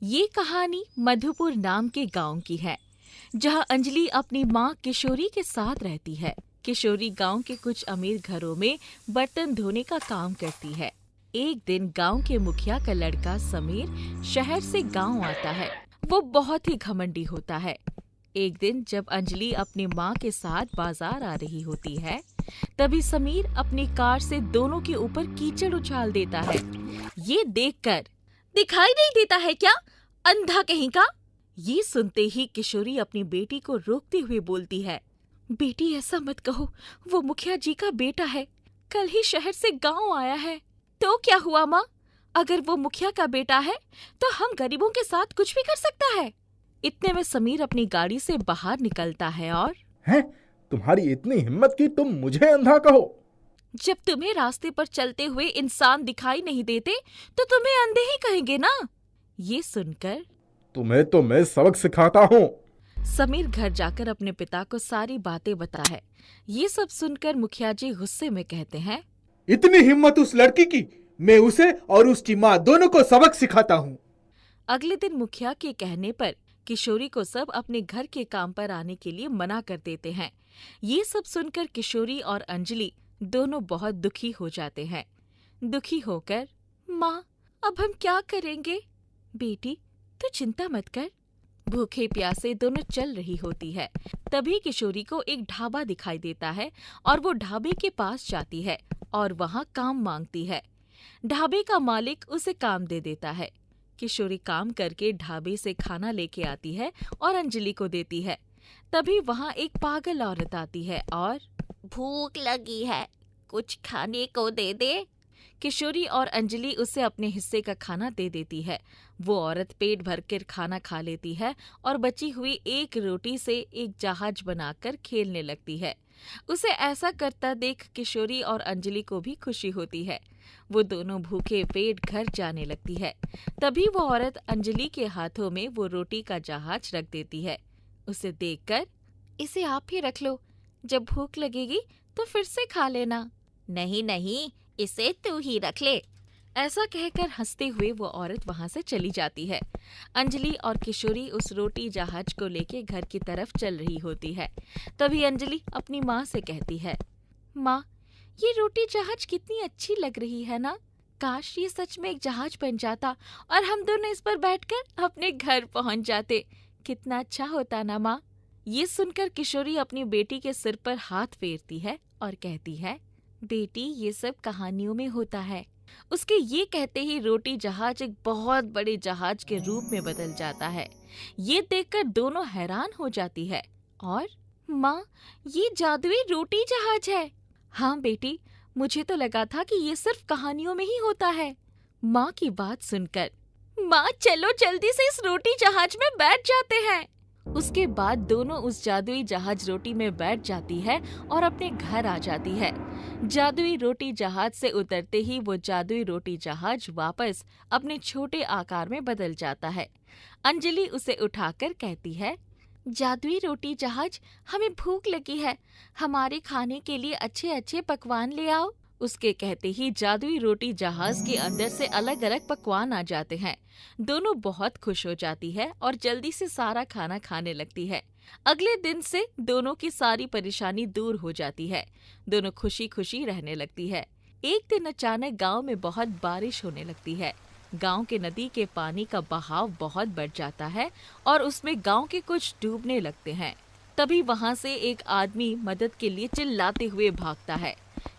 ये कहानी मधुपुर नाम के गांव की है, जहां अंजलि अपनी माँ किशोरी के साथ रहती है। किशोरी गांव के कुछ अमीर घरों में बर्तन धोने का काम करती है। एक दिन गांव के मुखिया का लड़का समीर शहर से गांव आता है। वो बहुत ही घमंडी होता है। एक दिन जब अंजलि अपनी माँ के साथ बाजार आ रही होती है, तभी समीर अपनी कार से दोनों के ऊपर कीचड़ उछाल देता है। ये देखकर, दिखाई नहीं देता है क्या, अंधा कहीं का? ये सुनते ही किशोरी अपनी बेटी को रोकते हुए बोलती है, बेटी ऐसा मत कहो, वो मुखिया जी का बेटा है, कल ही शहर से गांव आया है। तो क्या हुआ माँ? अगर वो मुखिया का बेटा है तो हम गरीबों के साथ कुछ भी कर सकता है। इतने में समीर अपनी गाड़ी से बाहर निकलता है और हैं? तुम्हारी इतनी हिम्मत कि तुम मुझे अंधा कहो? जब तुम्हें रास्ते पर चलते हुए इंसान दिखाई नहीं देते तो तुम्हें अंधे ही कहेंगे ना। ये सुनकर तुम्हें तो मैं सबक सिखाता हूँ। समीर घर जाकर अपने पिता को सारी बातें बताता है। ये सब सुनकर मुखिया जी गुस्से में कहते हैं, इतनी हिम्मत उस लड़की की, मैं उसे और उसकी माँ दोनों को सबक सिखाता हूँ। अगले दिन मुखिया के कहने पर किशोरी को सब अपने घर के काम पर आने के लिए मना कर देते हैं। ये सब सुनकर किशोरी और अंजलि दोनों बहुत दुखी हो जाते हैं। दुखी होकर, माँ अब हम क्या करेंगे? बेटी तू चिंता मत कर। भूखे प्यासे दोनों चल रही होती है। तभी किशोरी को एक ढाबा दिखाई देता है और वो ढाबे के पास जाती है और वहाँ काम मांगती है। ढाबे का मालिक उसे काम दे देता है। किशोरी काम करके ढाबे से खाना लेके आती है और अंजलि को देती है। तभी वहाँ एक पागल औरत आती है और भूख लगी है, कुछ खाने को दे दे। किशोरी और अंजलि उसे अपने हिस्से का खाना दे देती है। वो औरत पेट भर कर खाना खा लेती है और बची हुई एक रोटी से एक जहाज बनाकर खेलने लगती है। उसे ऐसा करता देख किशोरी और अंजलि को भी खुशी होती है। वो दोनों भूखे पेट घर जाने लगती है। तभी वो औरत अंजलि के हाथों में वो रोटी का जहाज रख देती है। उसे देखकर, इसे आप ही रख लो, जब भूख लगेगी तो फिर से खा लेना। नहीं नहीं, इसे तू ही रख ले। ऐसा कहकर हंसते हुए वो औरत वहां से चली जाती है। अंजलि और किशोरी उस रोटी जहाज को लेके घर की तरफ चल रही होती है। तभी अंजलि अपनी माँ से कहती है, माँ ये रोटी जहाज कितनी अच्छी लग रही है ना। काश ये सच में एक जहाज बन जाता और हम दोनों इस पर बैठकर अपने घर पहुंच जाते। कितना अच्छा होता ना माँ। ये सुनकर किशोरी अपनी बेटी के सिर पर हाथ फेरती है और कहती है, बेटी ये सब कहानियों में होता है। उसके ये कहते ही रोटी जहाज एक बहुत बड़े जहाज के रूप में बदल जाता है। ये देखकर दोनों हैरान हो जाती है और माँ ये जादुई रोटी जहाज है। हाँ बेटी, मुझे तो लगा था कि ये सिर्फ कहानियों में ही होता है। माँ की बात सुनकर, माँ चलो जल्दी से इस रोटी जहाज में बैठ जाते हैं। उसके बाद दोनों उस जादुई जहाज रोटी में बैठ जाती है और अपने घर आ जाती है। जादुई रोटी जहाज से उतरते ही वो जादुई रोटी जहाज वापस अपने छोटे आकार में बदल जाता है। अंजलि उसे उठाकर कहती है, जादुई रोटी जहाज, हमें भूख लगी है, हमारे खाने के लिए अच्छे अच्छे पकवान ले आओ। उसके कहते ही जादुई रोटी जहाज के अंदर से अलग अलग पकवान आ जाते हैं। दोनों बहुत खुश हो जाती है और जल्दी से सारा खाना खाने लगती है। अगले दिन से दोनों की सारी परेशानी दूर हो जाती है। दोनों खुशी खुशी रहने लगती है। एक दिन अचानक गांव में बहुत बारिश होने लगती है। गांव के नदी के पानी का बहाव बहुत बढ़ जाता है और उसमें गांव के कुछ डूबने लगते हैं। तभी वहां से एक आदमी मदद के लिए चिल्लाते हुए भागता है।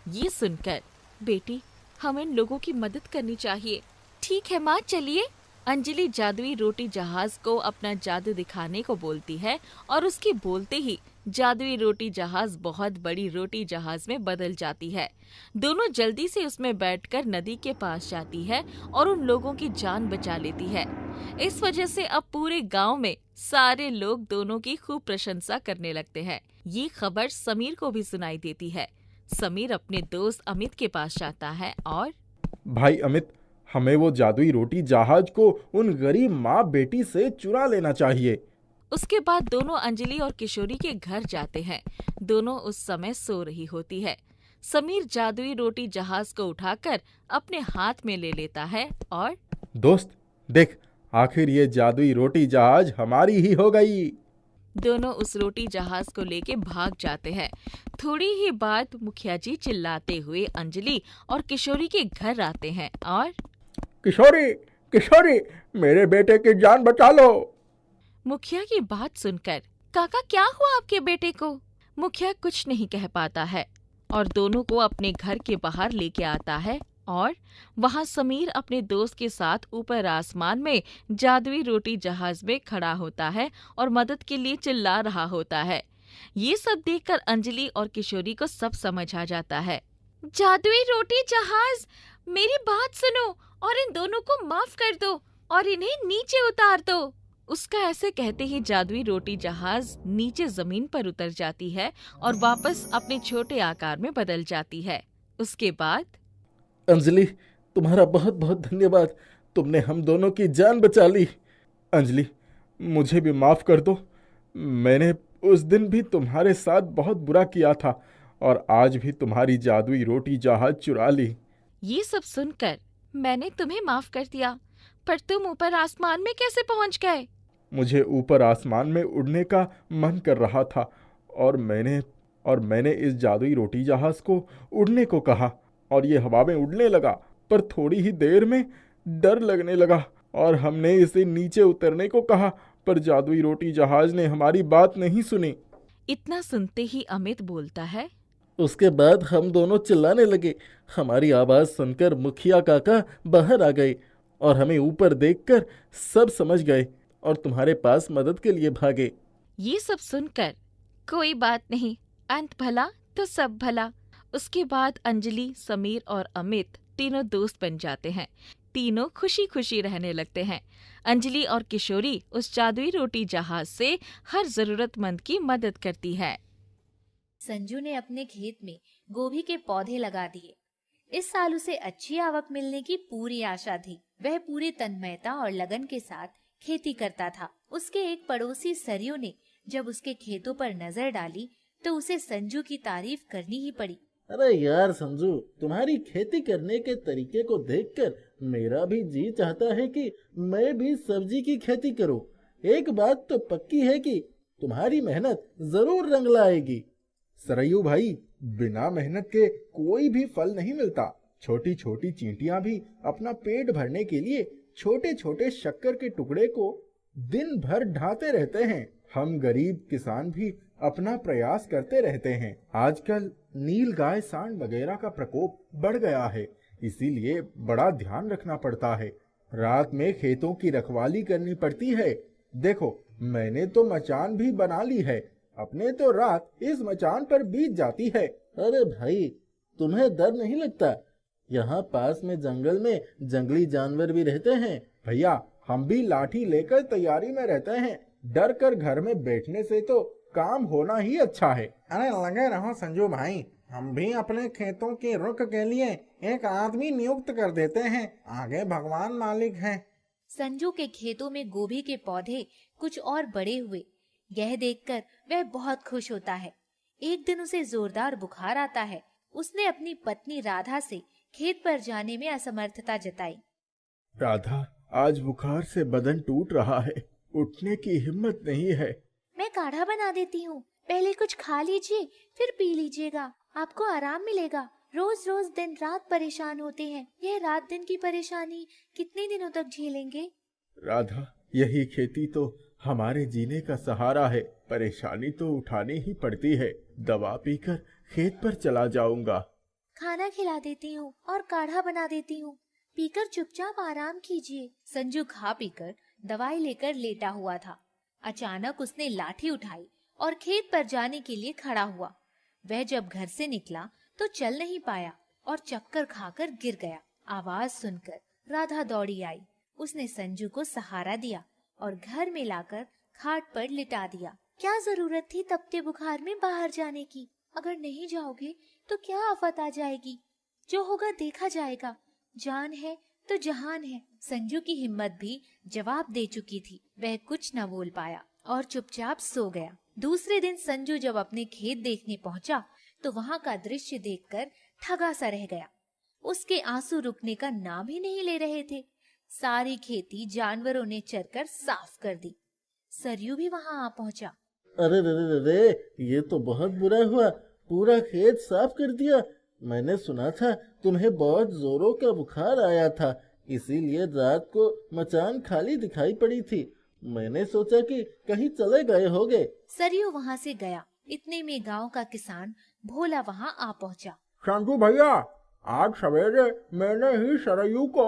ये सुनकर, बेटी हमें इन लोगों की मदद करनी चाहिए। ठीक है माँ, चलिए। अंजलि जादुई रोटी जहाज को अपना जादू दिखाने को बोलती है और उसके बोलते ही जादुई रोटी जहाज बहुत बड़ी रोटी जहाज में बदल जाती है। दोनों जल्दी से उसमें बैठकर नदी के पास जाती है और उन लोगों की जान बचा लेती है। इस वजह से अब पूरे गांव में सारे लोग दोनों की खूब प्रशंसा करने लगते हैं। ये खबर समीर को भी सुनाई देती है। समीर अपने दोस्त अमित के पास जाता है और, भाई अमित, हमें वो जादुई रोटी जहाज को उन गरीब माँ बेटी से चुरा लेना चाहिए। उसके बाद दोनों अंजलि और किशोरी के घर जाते हैं। दोनों उस समय सो रही होती है। समीर जादुई रोटी जहाज को उठाकर अपने हाथ में ले लेता है और, दोस्त देख, आखिर ये जादुई रोटी जहाज हमारी ही हो गई। दोनों उस रोटी जहाज को लेके भाग जाते हैं। थोड़ी ही बाद मुखिया जी चिल्लाते हुए अंजलि और किशोरी के घर आते हैं और किशोरी, किशोरी, मेरे बेटे की जान बचा लो। मुखिया की बात सुनकर काका क्या हुआ आपके बेटे को? मुखिया कुछ नहीं कह पाता है और दोनों को अपने घर के बाहर लेके आता है और वहाँ समीर अपने दोस्त के साथ ऊपर आसमान में जादुई रोटी जहाज में खड़ा होता है और मदद के लिए चिल्ला रहा होता है। ये सब देखकर अंजलि और किशोरी को सब समझ आ जाता है। जादुई रोटी जहाज, मेरी बात सुनो और इन दोनों को माफ कर दो और इन्हें नीचे उतार दो। उसका ऐसे कहते ही जादुई रोटी जहाज नीचे जमीन पर उतर जाती है और वापस अपने छोटे आकार में बदल जाती है। उसके बाद अंजलि, तुम्हारा बहुत बहुत धन्यवाद, तुमने हम दोनों की जान बचा ली। अंजलि, मुझे भी माफ कर दो। मैंने उस दिन भी तुम्हारे साथ बहुत बुरा किया था और आज भी तुम्हारी जादुई रोटी जहाज चुरा ली। ये सब सुनकर मैंने तुम्हें माफ कर दिया, पर तुम ऊपर आसमान में कैसे पहुंच गए? मुझे ऊपर आसमान में उड़ने का मन कर रहा था और मैंने इस जादुई रोटी जहाज को उड़ने को कहा और ये हवा में उड़ने लगा, पर थोड़ी ही देर में डर लगने लगा और हमने इसे नीचे उतरने को कहा, पर जादुई रोटी जहाज ने हमारी बात नहीं सुनी। इतना सुनते ही अमित बोलता है, उसके बाद हम दोनों चिल्लाने लगे। हमारी आवाज सुनकर मुखिया काका बाहर आ गए और हमें ऊपर देखकर सब समझ गए और तुम्हारे पास मदद के लिए भागे। ये सब सुनकर कोई बात नहीं, अंत भला तो सब भला। उसके बाद अंजलि, समीर और अमित तीनों दोस्त बन जाते हैं। तीनों खुशी खुशी रहने लगते हैं। अंजलि और किशोरी उस जादुई रोटी जहाज से हर जरूरतमंद की मदद करती है। संजू ने अपने खेत में गोभी के पौधे लगा दिए। इस साल उसे अच्छी आवक मिलने की पूरी आशा थी। वह पूरी तन्मयता और लगन के साथ खेती करता था। उसके एक पड़ोसी सरयू ने जब उसके खेतों पर नजर डाली तो उसे संजू की तारीफ करनी ही पड़ी। अरे यार संजू, तुम्हारी खेती करने के तरीके को देखकर मेरा भी जी चाहता है कि मैं भी सब्जी की खेती करूं। एक बात तो पक्की है कि तुम्हारी मेहनत जरूर रंग लाएगी। सरयू भाई, बिना मेहनत के कोई भी फल नहीं मिलता। छोटी छोटी चींटियां भी अपना पेट भरने के लिए छोटे छोटे शक्कर के टुकड़े को दिन भर ढाते रहते हैं। हम गरीब किसान भी अपना प्रयास करते रहते हैं। आजकल नील गाय सांड वगैरह का प्रकोप बढ़ गया है, इसीलिए बड़ा ध्यान रखना पड़ता है। रात में खेतों की रखवाली करनी पड़ती है। देखो, मैंने तो मचान भी बना ली है, अपने तो रात इस मचान पर बीत जाती है। अरे भाई, तुम्हें डर नहीं लगता? यहाँ पास में जंगल में जंगली जानवर भी रहते हैं। भैया, हम भी लाठी लेकर तैयारी में रहते हैं। डर कर घर में बैठने से तो काम होना ही अच्छा है। अरे लगे रहो संजू भाई, हम भी अपने खेतों के रुख के लिए एक आदमी नियुक्त कर देते हैं। आगे भगवान मालिक हैं। संजू के खेतों में गोभी के पौधे कुछ और बड़े हुए। यह देखकर वह बहुत खुश होता है। एक दिन उसे जोरदार बुखार आता है। उसने अपनी पत्नी राधा से खेत पर जाने में असमर्थता जताई। राधा, आज बुखार से बदन टूट रहा है, उठने की हिम्मत नहीं है। मैं काढ़ा बना देती हूँ, पहले कुछ खा लीजिए फिर पी लीजिएगा, आपको आराम मिलेगा। रोज रोज दिन रात परेशान होते हैं, यह रात दिन की परेशानी कितने दिनों तक झेलेंगे? राधा, यही खेती तो हमारे जीने का सहारा है। परेशानी तो उठानी ही पड़ती है। दवा पीकर खेत पर चला जाऊंगा। खाना खिला देती हूँ और काढ़ा बना देती हूँ, पीकर चुपचाप आराम कीजिए। संजू खा पीकर दवाई लेकर लेटा हुआ था। अचानक उसने लाठी उठाई और खेत पर जाने के लिए खड़ा हुआ। वह जब घर से निकला तो चल नहीं पाया और चक्कर खाकर गिर गया। आवाज सुनकर राधा दौड़ी आई। उसने संजू को सहारा दिया और घर में लाकर खाट पर लिटा दिया। क्या जरूरत थी तपते बुखार में बाहर जाने की? अगर नहीं जाओगे तो क्या आफत आ जाएगी? जो होगा देखा जाएगा। जान है तो जहान है। संजू की हिम्मत भी जवाब दे चुकी थी। वह कुछ न बोल पाया और चुपचाप सो गया। दूसरे दिन संजू जब अपने खेत देखने पहुंचा तो वहां का दृश्य देखकर ठगा सा रह गया। उसके आंसू रुकने का नाम ही नहीं ले रहे थे। सारी खेती जानवरों ने चरकर साफ कर दी। सरयू भी वहां आ पहुंचा। अरे रे रे रे रे, ये तो बहुत बुरा हुआ, पूरा खेत साफ कर दिया। मैंने सुना था तुम्हें बहुत जोरों का बुखार आया था, इसीलिए रात को मचान खाली दिखाई पड़ी थी। मैंने सोचा कि कहीं चले गए होगे। सरयू वहां से गया। इतने में गांव का किसान भोला वहां आ पहुंचा। शंकु भैया, आज सवेरे मैंने ही सरयू को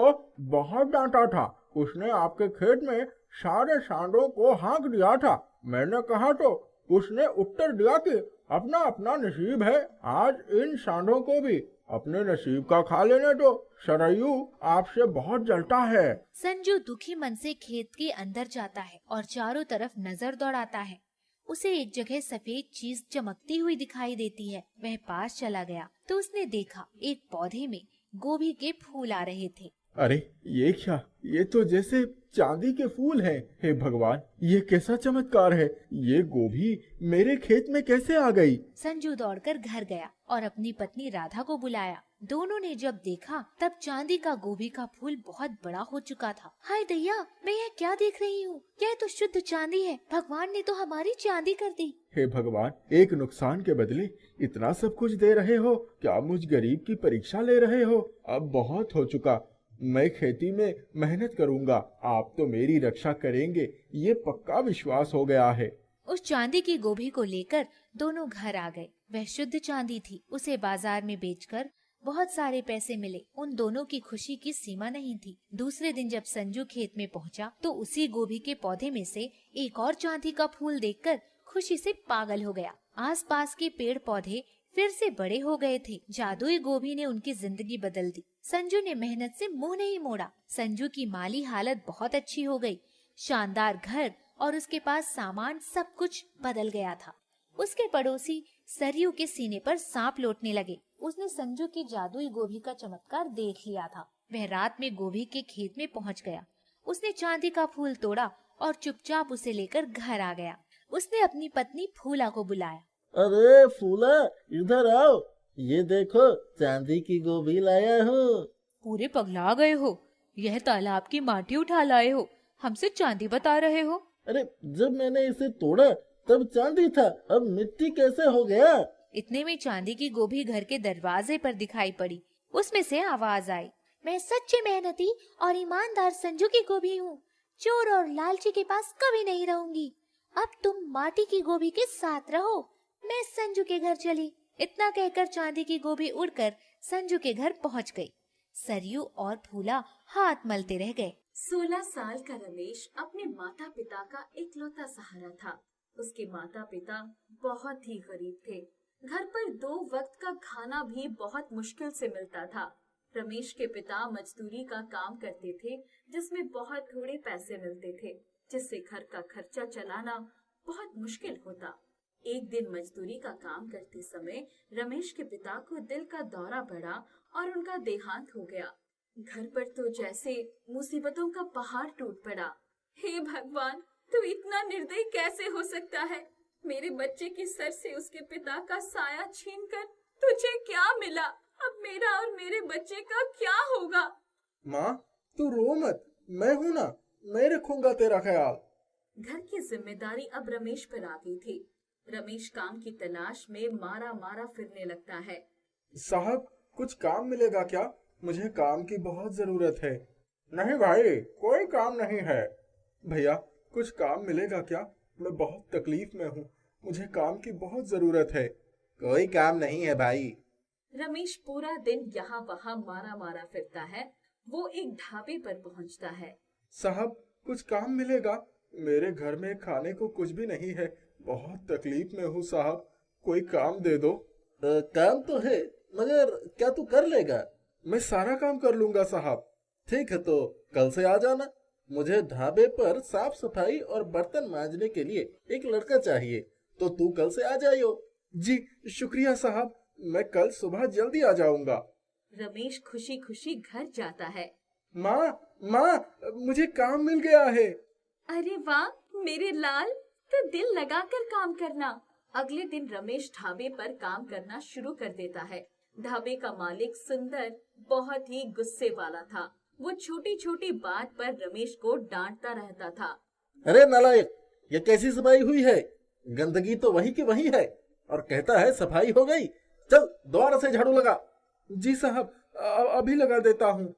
बहुत डांटा था। उसने आपके खेत में सारे सांडों को हाँक दिया था। मैंने कहा तो उसने उत्तर दिया कि अपना अपना नसीब है, आज इन सांडों को भी अपने नसीब का खा लेने दो। सरयू आपसे बहुत जलता है। संजू दुखी मन से खेत के अंदर जाता है और चारों तरफ नजर दौड़ाता है। उसे एक जगह सफेद चीज चमकती हुई दिखाई देती है। वह पास चला गया तो उसने देखा एक पौधे में गोभी के फूल आ रहे थे। अरे ये क्या, ये तो जैसे चांदी के फूल हैं। हे भगवान, ये कैसा चमत्कार है, ये गोभी मेरे खेत में कैसे आ गई। संजू दौड़कर घर गया और अपनी पत्नी राधा को बुलाया। दोनों ने जब देखा तब चांदी का गोभी का फूल बहुत बड़ा हो चुका था। हाय दैया, मैं यह क्या देख रही हूँ? यह तो शुद्ध चांदी है। भगवान ने तो हमारी चांदी कर दी। हे भगवान, एक नुकसान के बदले इतना सब कुछ दे रहे हो। क्या मुझ गरीब की परीक्षा ले रहे हो? अब बहुत हो चुका, मैं खेती में मेहनत करूंगा, आप तो मेरी रक्षा करेंगे, ये पक्का विश्वास हो गया है। उस चांदी की गोभी को लेकर दोनों घर आ गए। वह शुद्ध चांदी थी। उसे बाजार में बेचकर बहुत सारे पैसे मिले। उन दोनों की खुशी की सीमा नहीं थी। दूसरे दिन जब संजू खेत में पहुंचा तो उसी गोभी के पौधे में से एक और चांदी का फूल देखकर खुशी से पागल हो गया। आसपास के पेड़ पौधे फिर से बड़े हो गए थे। जादुई गोभी ने उनकी जिंदगी बदल दी। संजू ने मेहनत से मुंह नहीं मोड़ा। संजू की माली हालत बहुत अच्छी हो गई। शानदार घर और उसके पास सामान सब कुछ बदल गया था। उसके पड़ोसी सरयू के सीने पर सांप लौटने लगे। उसने संजू की जादुई गोभी का चमत्कार देख लिया था। वह रात में गोभी के खेत में पहुंच गया। उसने चांदी का फूल तोड़ा और चुपचाप उसे लेकर घर आ गया। उसने अपनी पत्नी फूला को बुलाया। अरे फूला, इधर आओ, ये देखो चांदी की गोभी लाया हूँ। पूरे पगला गए हो? यह तालाब की माटी उठा लाए हो? हमसे चांदी बता रहे हो? अरे जब मैंने इसे तोड़ा तब चांदी था, अब मिट्टी कैसे हो गया? इतने में चांदी की गोभी घर के दरवाजे पर दिखाई पड़ी। उसमें से आवाज आई, मैं सच्ची मेहनती और ईमानदार संजू की गोभी हूँ। चोर और लालची के पास कभी नहीं रहूंगी। अब तुम माटी की गोभी के साथ रहो। मैं संजू के घर चली। इतना कहकर चांदी की गोभी उड़कर संजू के घर पहुँच गई। सरयू और फूला हाथ मलते रह गए। 16 साल का रमेश अपने माता पिता का इकलौता सहारा था। उसके माता पिता बहुत ही गरीब थे। घर पर 2 वक्त का खाना भी बहुत मुश्किल से मिलता था। रमेश के पिता मजदूरी का काम करते थे, जिसमें बहुत थोड़े पैसे मिलते थे, जिससे घर का खर्चा चलाना बहुत मुश्किल होता। एक दिन मजदूरी का काम करते समय रमेश के पिता को दिल का दौरा पड़ा और उनका देहांत हो गया। घर पर तो जैसे मुसीबतों का पहाड़ टूट पड़ा। हे भगवान, तू इतना निर्दयी कैसे हो सकता है? मेरे बच्चे के सर से उसके पिता का साया छीनकर तुझे क्या मिला? अब मेरा और मेरे बच्चे का क्या होगा? माँ, तू रो मत, मैं हूँ ना, मैं रखूंगा तेरा ख्याल। घर की जिम्मेदारी अब रमेश पर आ गई थी। रमेश काम की तलाश में मारा मारा फिरने लगता है। साहब, कुछ काम मिलेगा क्या? मुझे काम की बहुत जरूरत है। नहीं भाई, कोई काम नहीं है। भैया, कुछ काम मिलेगा क्या? मैं बहुत तकलीफ में हूँ, मुझे काम की बहुत जरूरत है। कोई काम नहीं है भाई। रमेश पूरा दिन यहाँ वहाँ मारा मारा फिरता है। वो एक ढाबे पर पहुँचता है। साहब, कुछ काम मिलेगा? मेरे घर में खाने को कुछ भी नहीं है, बहुत तकलीफ में हूँ साहब, कोई काम दे दो। काम तो है, मगर क्या तू कर लेगा? मैं सारा काम कर लूंगा साहब। ठीक है, तो कल से आ जाना। मुझे ढाबे पर साफ सफाई और बर्तन मांजने के लिए एक लड़का चाहिए, तो तू कल से आ जाइयो। जी शुक्रिया साहब, मैं कल सुबह जल्दी आ जाऊंगा। रमेश खुशी खुशी घर जाता है। माँ, मुझे काम मिल गया है। अरे वाह मेरे लाल, तो दिल लगाकर काम करना। अगले दिन रमेश ढाबे पर काम करना शुरू कर देता है। ढाबे का मालिक सुंदर बहुत ही गुस्से वाला था। वो छोटी छोटी बात पर रमेश को डांटता रहता था। अरे नालायक, ये कैसी सफाई हुई है? गंदगी तो वही की वही है और कहता है सफाई हो गई। चल दोबारा से झाड़ू लगा। जी साहब, अभी लगा देता हूँ।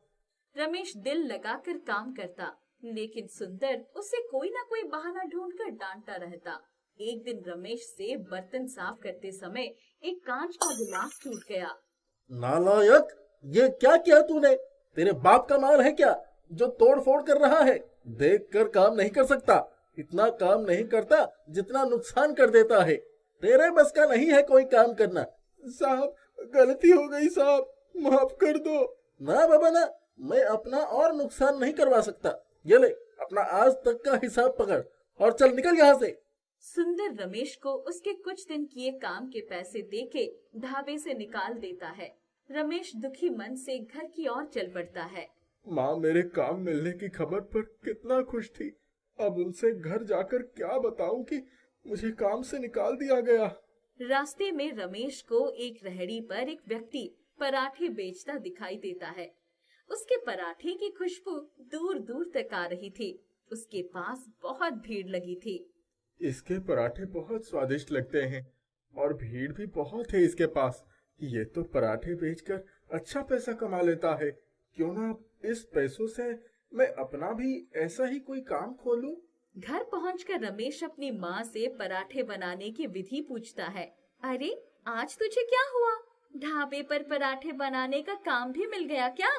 रमेश दिल लगाकर काम करता, लेकिन सुंदर उसे कोई ना कोई बहाना ढूंढकर डांटता रहता। एक दिन रमेश से बर्तन साफ करते समय एक कांच का गिलास टूट गया। नालायक, ये क्या किया तूने? तेरे बाप का माल है क्या जो तोड़ फोड़ कर रहा है? देख कर काम नहीं कर सकता। इतना काम नहीं करता जितना नुकसान कर देता है। तेरे बस का नहीं है कोई काम करना। साहब, गलती हो गई साहब, माफ कर दो। ना बाबा ना, मैं अपना और नुकसान नहीं करवा सकता। ये ले अपना आज तक का हिसाब पकड़ और चल निकल यहाँ से। सुंदर रमेश को उसके कुछ दिन किए काम के पैसे देके ढाबे से निकाल देता है। रमेश दुखी मन से घर की ओर चल पड़ता है। माँ मेरे काम मिलने की खबर पर कितना खुश थी। अब उनसे घर जाकर क्या बताऊं कि मुझे काम से निकाल दिया गया। रास्ते में रमेश को एक रेहड़ी पर एक व्यक्ति पराठे बेचता दिखाई देता है। उसके पराठे की खुशबू दूर दूर तक आ रही थी। उसके पास बहुत भीड़ लगी थी। इसके पराठे बहुत स्वादिष्ट लगते हैं और भीड़ भी बहुत है इसके पास। ये तो पराठे बेचकर अच्छा पैसा कमा लेता है। क्यों ना इस पैसों से मैं अपना भी ऐसा ही कोई काम खोलूं। घर पहुंचकर रमेश अपनी माँ से पराठे बनाने की विधि पूछता है। अरे आज तुझे क्या हुआ? ढाबे पर पराठे बनाने का काम भी मिल गया क्या?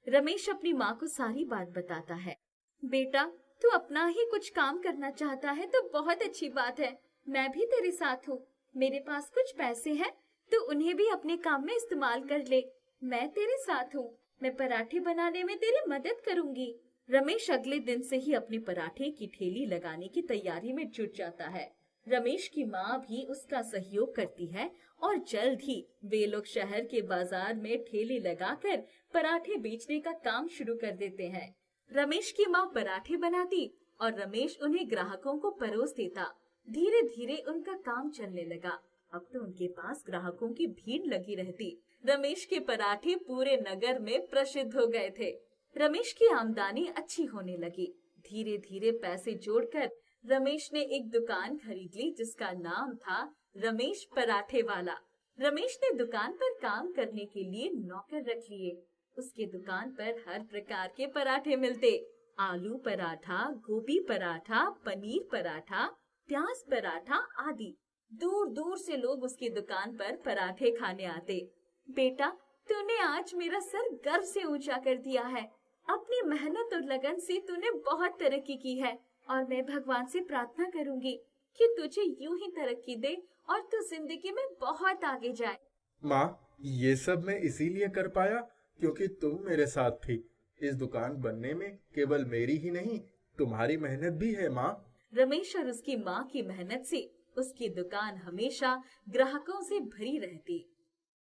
रमेश अपनी माँ को सारी बात बताता है। बेटा, तू अपना ही कुछ काम करना चाहता है तो बहुत अच्छी बात है। मैं भी तेरे साथ हूँ। मेरे पास कुछ पैसे हैं, तो उन्हें भी अपने काम में इस्तेमाल कर ले। मैं तेरे साथ हूँ। मैं पराठे बनाने में तेरी मदद करूंगी। रमेश अगले दिन से ही अपनी पराठे की ठेली लगाने की तैयारी में जुट जाता है। रमेश की माँ भी उसका सहयोग करती है और जल्द ही वे लोग शहर के बाजार में ठेली लगाकर पराठे बेचने का काम शुरू कर देते हैं। रमेश की माँ पराठे बनाती और रमेश उन्हें ग्राहकों को परोस देता। धीरे धीरे उनका काम चलने लगा। अब तो उनके पास ग्राहकों की भीड़ लगी रहती। रमेश के पराठे पूरे नगर में प्रसिद्ध हो गए थे। रमेश की आमदनी अच्छी होने लगी। धीरे धीरे पैसे जोड़कर रमेश ने एक दुकान खरीद ली जिसका नाम था रमेश पराठे वाला। रमेश ने दुकान पर काम करने के लिए नौकर रख लिए। उसके दुकान पर हर प्रकार के पराठे मिलते। आलू पराठा, गोभी पराठा, पनीर पराठा, प्याज पराठा आदि। दूर दूर से लोग उसकी दुकान पर पराठे खाने आते। बेटा, तूने आज मेरा सर गर्व से ऊंचा कर दिया है। अपनी मेहनत और लगन से तूने बहुत तरक्की की है और मैं भगवान से प्रार्थना करूंगी कि तुझे यूं ही तरक्की दे और तू जिंदगी में बहुत आगे जाए। माँ, ये सब मैं इसीलिए कर पाया क्योंकि तुम मेरे साथ थी। इस दुकान बनने में केवल मेरी ही नहीं, तुम्हारी मेहनत भी है माँ। रमेश और उसकी माँ की मेहनत से उसकी दुकान हमेशा ग्राहकों से भरी रहती।